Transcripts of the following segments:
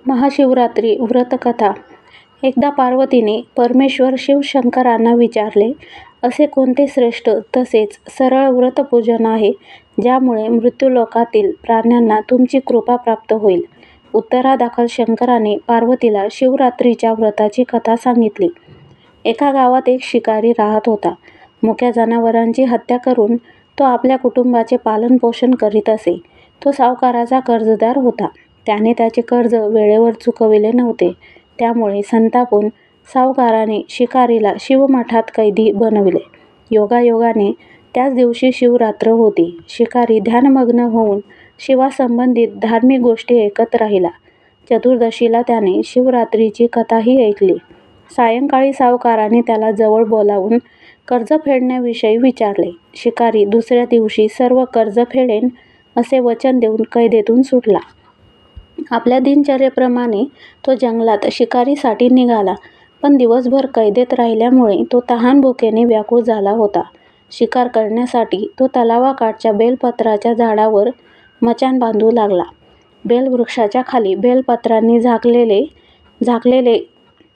महाशिवरात्री व्रतकथा. एकदा पार्वतीने परमेश्वर शिवशंकरांना विचारले, असे कोणते श्रेष्ठ तसेच सरळ व्रतपूजन आहे ज्यामुळे मृत्यूलोकातील प्राण्यांना तुमची कृपा प्राप्त होईल. उत्तरादाखल शंकराने पार्वतीला शिवरात्रीच्या व्रताची कथा सांगितली. एका गावात एक शिकारी राहत होता. मुक्या जनावरांची हत्या करून तो आपल्या कुटुंबाचे पालनपोषण करीत असे. तो सावकाराचा कर्जदार होता. त्याने त्याचे कर्ज वेळेवर चुकविले नव्हते. त्यामुळे संतापून सावकाराने शिकारीला शिवमठात कैदी बनविले. योगायोगाने त्याच दिवशी शिवरात्र होती. शिकारी ध्यानमग्न होऊन शिवासंबंधित धार्मिक गोष्टी ऐकत राहिला. चतुर्दशीला त्याने शिवरात्रीची कथाही ऐकली. सायंकाळी सावकाराने त्याला जवळ बोलावून कर्ज फेडण्याविषयी विचारले. शिकारी दुसऱ्या दिवशी सर्व कर्ज फेडेन असे वचन देऊन कैदेतून सुटला. आपल्या दिनचर्येप्रमाणे तो जंगलात शिकारीसाठी निघाला. पण दिवसभर कैदेत राहिल्यामुळे तो तहानभुकेने व्याकुळ झाला होता. शिकार करण्यासाठी तो तलावाकाठच्या बेलपत्राच्या झाडावर मचाण बांधू लागला. बेलवृक्षाच्या खाली बेलपत्रांनी झाकलेले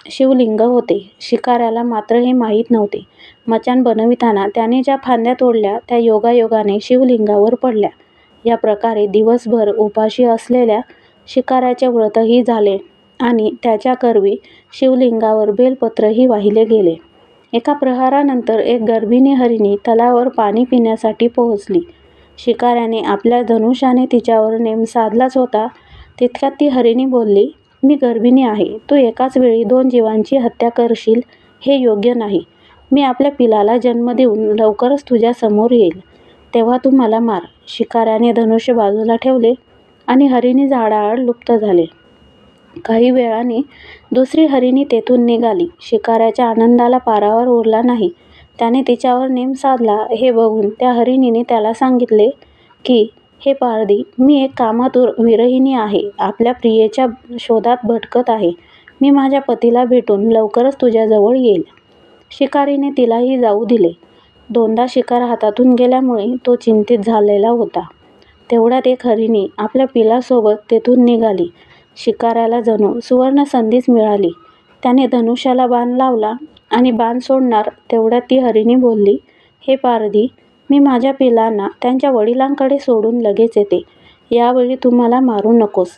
शिवलिंग होते. शिकाऱ्याला मात्र हे माहीत नव्हते. मचाण बनविताना त्याने ज्या फांद्या तोडल्या त्या योगायोगाने शिवलिंगावर पडल्या. या प्रकारे दिवसभर उपाशी असलेल्या शिकाऱ्याचे व्रतही झाले आणि त्याच्या करवी शिवलिंगावर बेलपत्रही वाहिले गेले. एका प्रहारानंतर एक गर्भिणी हरिणी तलावावर पाणी पिण्यासाठी पोहोचली. शिकाऱ्याने आपल्या धनुष्याने तिच्यावर नेम साधलाच होता तितक्यात ती हरिणी बोलली, मी गर्भिणी आहे. तू एकाच वेळी 2 जीवांची हत्या करशील हे योग्य नाही. मी आपल्या पिलाला जन्म देऊन लवकरच तुझ्या समोर येईल, तेव्हा तू मला मार. शिकाऱ्याने धनुष्य बाजूला ठेवले आणि हरिणी झाडाआड लुप्त झाले. काही वेळाने दुसरी हरिणी तेथून निघाली. शिकाऱ्याच्या आनंदाला पारावर उरला नाही. त्याने तिच्यावर नेम साधला हे बघून त्या हरिणीने त्याला सांगितले की, हे पारधी, मी एक कामातुर विरहिणी आहे. आपल्या प्रियेच्या शोधात भटकत आहे. मी माझ्या पतीला भेटून लवकरच तुझ्याजवळ येईल. शिकारीने तिलाही जाऊ दिले. 2दा शिकार हातातून गेल्यामुळे तो चिंतित झालेला होता. तेवढ्यात एक हरिणी आपल्या पिलासोबत तेथून निघाली. शिकाऱ्याला जणू सुवर्ण संधीच मिळाली. त्याने धनुष्याला बाण लावला आणि बाण सोडणार तेवढ्यात ती हरिणी बोलली, हे पारधी, मी माझ्या पिलांना त्यांच्या वडिलांकडे सोडून लगेच येते. यावेळी तू मला मारू नकोस.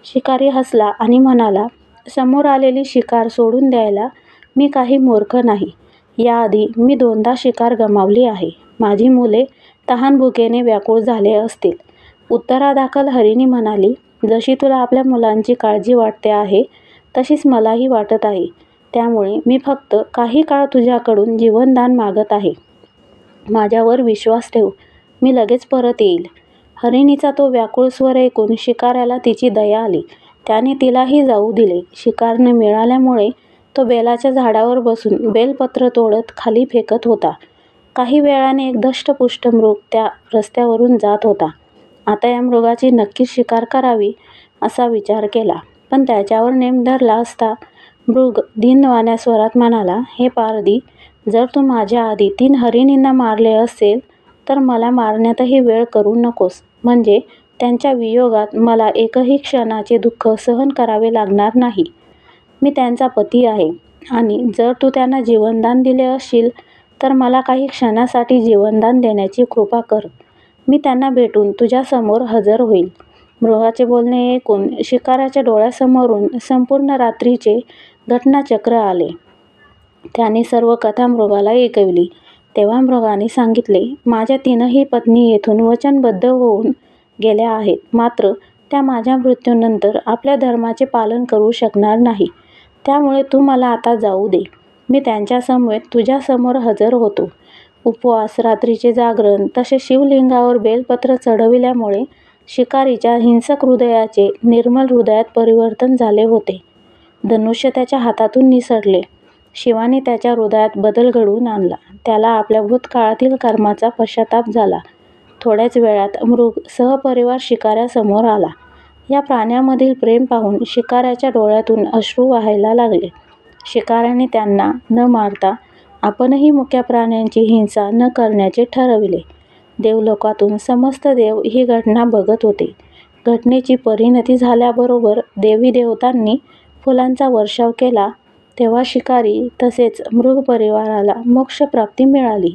शिकारी हसला आणि म्हणाला, समोर आलेली शिकार सोडून द्यायला मी काही मूर्ख नाही. याआधी मी 2दा शिकार गमावली आहे. माझी मुले तहानभुकेने व्याकुळ झाले असतील. उत्तरादाखल हरिणी म्हणाली, जशी तुला आपल्या मुलांची काळजी वाटते आहे तशीच मलाही वाटत आहे. त्यामुळे मी फक्त काही काळ तुझ्याकडून जीवनदान मागत आहे. माझ्यावर विश्वास ठेव. मी लगेच परत येईल. हरिणीचा तो व्याकुळ स्वर ऐकून शिकाऱ्याला तिची दया आली. त्याने तिलाही जाऊ दिले. शिकार न मिळाल्यामुळे तो बेलाच्या झाडावर बसून बेलपत्र तोडत खाली फेकत होता. काही वेळाने एक धष्टपुष्ट मृग त्या रस्त्यावरून जात होता. आता या मृगाची नक्कीच शिकार करावी असा विचार केला. पण त्याच्यावर नेम धरला असता मृग दीनवाण्या स्वरात म्हणाला, हे पारधी, जर तू माझ्या आधी 3 हरिणींना मारले असेल तर मला मारण्यातही वेळ करू नकोस. म्हणजे त्यांच्या वियोगात मला एकही क्षणाचे दुःख सहन करावे लागणार नाही. मी त्यांचा पती आहे आणि जर तू त्यांना जीवनदान दिले असशील तर मला काही क्षणासाठी जीवनदान देण्याची कृपा कर. मी त्यांना भेटून तुझ्यासमोर हजर होईल. मृगाचे बोलणे ऐकून शिकाऱ्याच्या डोळ्यासमोरून संपूर्ण रात्रीचे घटनाचक्र आले. त्याने सर्व कथा मृगाला ऐकवली. तेव्हा मृगाने सांगितले, माझ्या 3ही पत्नी येथून वचनबद्ध होऊन गेल्या आहेत. मात्र त्या माझ्या मृत्यूनंतर आपल्या धर्माचे पालन करू शकणार नाही. त्यामुळे तू मला आता जाऊ दे. मी त्यांच्यासमवेत तुझ्यासमोर हजर होतो. उपवास, रात्रीचे जागरण तसे शिवलिंगावर बेलपत्र चढविल्यामुळे शिकारीच्या हिंसक हृदयाचे निर्मल हृदयात परिवर्तन झाले होते. धनुष्य त्याच्या हातातून निसटले. शिवाने त्याच्या हृदयात बदल घडवून आणला. त्याला आपल्या भूतकाळातील कर्माचा पश्चाताप झाला. थोड्याच वेळात मृग सहपरिवार शिकाऱ्यासमोर आला. या प्राण्यामधील प्रेम पाहून शिकाऱ्याच्या डोळ्यातून अश्रू वाहायला लागले. शिकाऱ्याने त्यांना न मारता आपणही मुक्या प्राण्यांची हिंसा न करण्याचे ठरविले. देवलोकातून समस्त देव ही घटना बघत होते. घटनेची परिणती झाल्याबरोबर देवी देवतांनी फुलांचा वर्षाव केला तेव्हा शिकारी तसेच मृगपरिवाराला मोक्षप्राप्ती मिळाली.